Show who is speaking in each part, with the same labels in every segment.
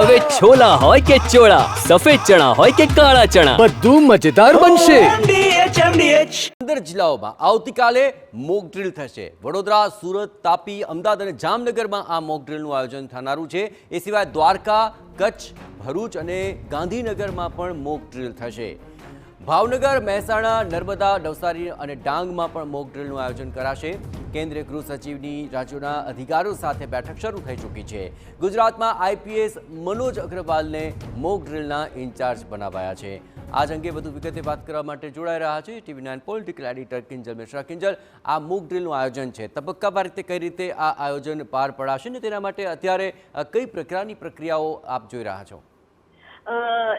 Speaker 1: હવે છોલા હોય કે ચોળા, સફેદ ચણા હોય કે કાળા ચણા,
Speaker 2: બધું મજેદાર બનશે.
Speaker 1: 15 જિલ્લાઓમાં આવતીકાલે મોક ડ્રીલ થશે. વડોદરા, સુરત, તાપી, અમદાવાદ અને જામનગરમાં આ મોક ડ્રીલનું આયોજન થનારું છે. એ સિવાય દ્વારકા, કચ્છ, ભરૂચ અને ગાંધીનગરમાં પણ મોક ડ્રીલ થશે. ભાવનગર, મહેસાણા, નર્મદા, નવસારી અને ડાંગમાં પણ મોક ડ્રીલનું આયોજન કરાશે. કેન્દ્રીય ગૃહ સચિવની રાજ્યોના અધિકારીઓ સાથે બેઠક શરૂ થઈ ચૂકી છે. ગુજરાતમાં આઈપીએસ મનોજ અગ્રવાલને મોક ડ્રીલના ઇન્ચાર્જ બનાવાયા છે. આજ અંગે વધુ વિગતે વાત કરવા માટે જોડાઈ રહ્યા છે TV9 political editor Kinjal Mishra. Kinjal, આ મોક ડ્રીલનું આયોજન છે, તબક્કાવાર રીતે કઈ રીતે આ આયોજન પાર પડાશે ને તેના માટે અત્યારે કઈ પ્રકારની પ્રક્રિયાઓ આપ જોઈ રહ્યા છો?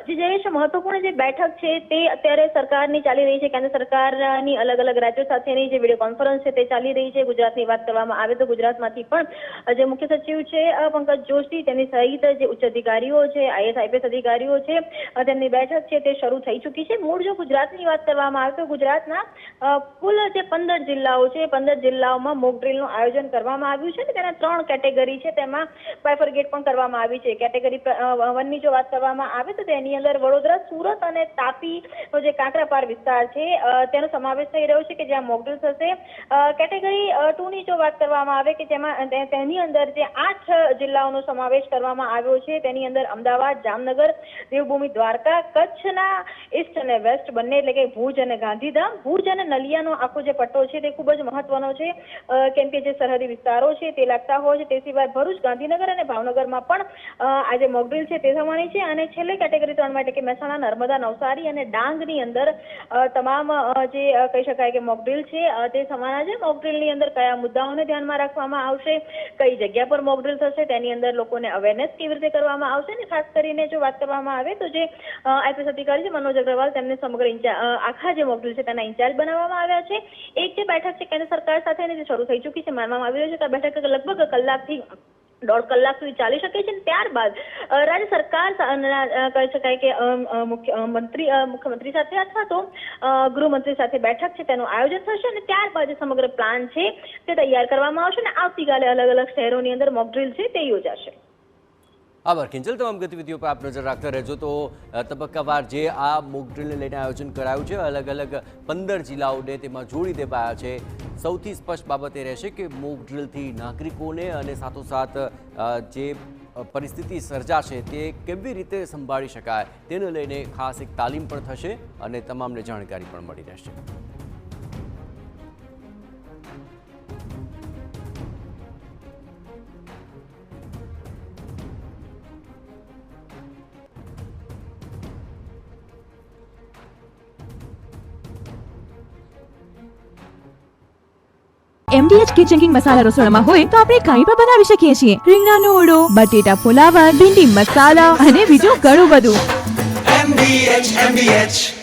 Speaker 3: જે જયેશ, મહત્વપૂર્ણ જે બેઠક છે તે અત્યારે સરકારની ચાલી રહી છે. કેન્દ્ર સરકારની અલગ અલગ રાજ્યો સાથેની જે વિડીયો કોન્ફરન્સ છે તે ચાલી રહી છે. ગુજરાતની વાત કરવામાં આવે તો ગુજરાતમાંથી પણ જે મુખ્ય સચિવ છે પંકજ જોશી, તેમની સહિત જે ઉચ્ચ અધિકારીઓ છે, આઈએસ આઈપીએસ અધિકારીઓ છે, તેમની બેઠક છે તે શરૂ થઈ ચૂકી છે. મૂળ જો ગુજરાતની વાત કરવામાં આવે તો ગુજરાતના કુલ જે 15 જિલ્લાઓ છે, 15 જિલ્લાઓમાં મોક ડ્રીલનું આયોજન કરવામાં આવ્યું છે. તેના 3 કેટેગરી છે, તેમાં બાયફર્ગેટ પણ કરવામાં આવી છે. કેટેગરી 1 ની જો વાત કરવામાં આવે તો તેની અંદર વડોદરા, સુરત અને તાપી જે કાંકરાપાર વિસ્તાર છે તેનો સમાવેશ થઈ રહ્યો છે કે જ્યાં મોક ડ્રીલ થશે. કેટેગરી 2 ની જો વાત કરવામાં આવે કે જેમાં તેની અંદર જે 8 જિલ્લાઓનો સમાવેશ કરવામાં આવ્યો છે. તેની અંદર અમદાવાદ, જામનગર, દેવભૂમિ દ્વારકા, કચ્છના ઈસ્ટ અને વેસ્ટ બંને, એટલે કે ભુજ અને ગાંધીધામ. ભુજ અને નલિયાનો આખો જે પટ્ટો છે તે ખૂબ જ મહત્વનો છે, કેમ કે જે સરહદી વિસ્તારો છે તે લાગતા હોય છે. તે સિવાય ભરૂચ, ગાંધીનગર અને ભાવનગરમાં પણ આ જે મોક ડ્રીલ છે તે થવાની છે. અને છેલ્લે કેટેગરી 3 માટે કે મહેસાણા, નર્મદા, નવસારી અને ડાંગની અંદર તમામ જે કહી શકાય કે મોક ડ્રીલ છે તે થવાના છે. મોક ડ્રીલની અંદર કયા મુદ્દાઓને ધ્યાનમાં રાખવામાં આવશે, કઈ જગ્યા પર મોક ડ્રીલ થશે, તેની અંદર લોકોને અવેરનેસ કેવી રીતે કરવામાં આવશે, અને ખાસ કરીને જો વાત કરવામાં આવે તો જે આઈપીએસ અધિકારી છે મનોજ અગ્રવાલ, તેમને સમગ્ર આખા જે મોક ડ્રીલ છે તેના ઇન્ચાર્જ બનાવવામાં આવ્યા છે. એક જે બેઠક છે કેન્દ્ર સરકાર સાથે જે શરૂ થઈ ચૂકી છે, માનવામાં આવી રહ્યું છે કે આ બેઠક લગભગ કલાકથી 1.5 કલાક સુધી ચાલી શકે છે. ત્યારબાદ રાજ્ય સરકાર કહી શકાય કે મુખ્યમંત્રી સાથે અથવા તો ગૃહમંત્રી સાથે બેઠક છે તેનું આયોજન થશે અને ત્યારબાદ સમગ્ર પ્લાન છે તે તૈયાર કરવામાં આવશે અને આવતીકાલે અલગ અલગ શહેરોની અંદર મોક ડ્રીલ છે તે યોજાશે.
Speaker 1: આભાર કિંજલ, તમામ ગતિવિધિઓ પર આપ નજર રાખતા રહેજો. તો તબક્કાવાર જે આ મોક ડ્રીલને લઈને આયોજન કરાયું છે, અલગ અલગ 15 જિલ્લાઓને તેમાં જોડી દેવાયા છે. સૌથી સ્પષ્ટ બાબત એ રહેશે કે મોક ડ્રીલથી નાગરિકોને અને સાથોસાથ જે પરિસ્થિતિ સર્જાશે તે કેવી રીતે સંભાળી શકાય તેને લઈને ખાસ એક તાલીમ પણ થશે અને તમામને જાણકારી પણ મળી રહેશે.
Speaker 4: MDH કિચન કિંગ મસાલા રસોડામાં હોય તો આપણે કંઈ પણ બનાવી શકીએ છીએ. રીંગણાનો ઓળો, બટેટા ફુલાવર, ભીંડી મસાલા અને બીજું ઘણું બધું.
Speaker 5: MDH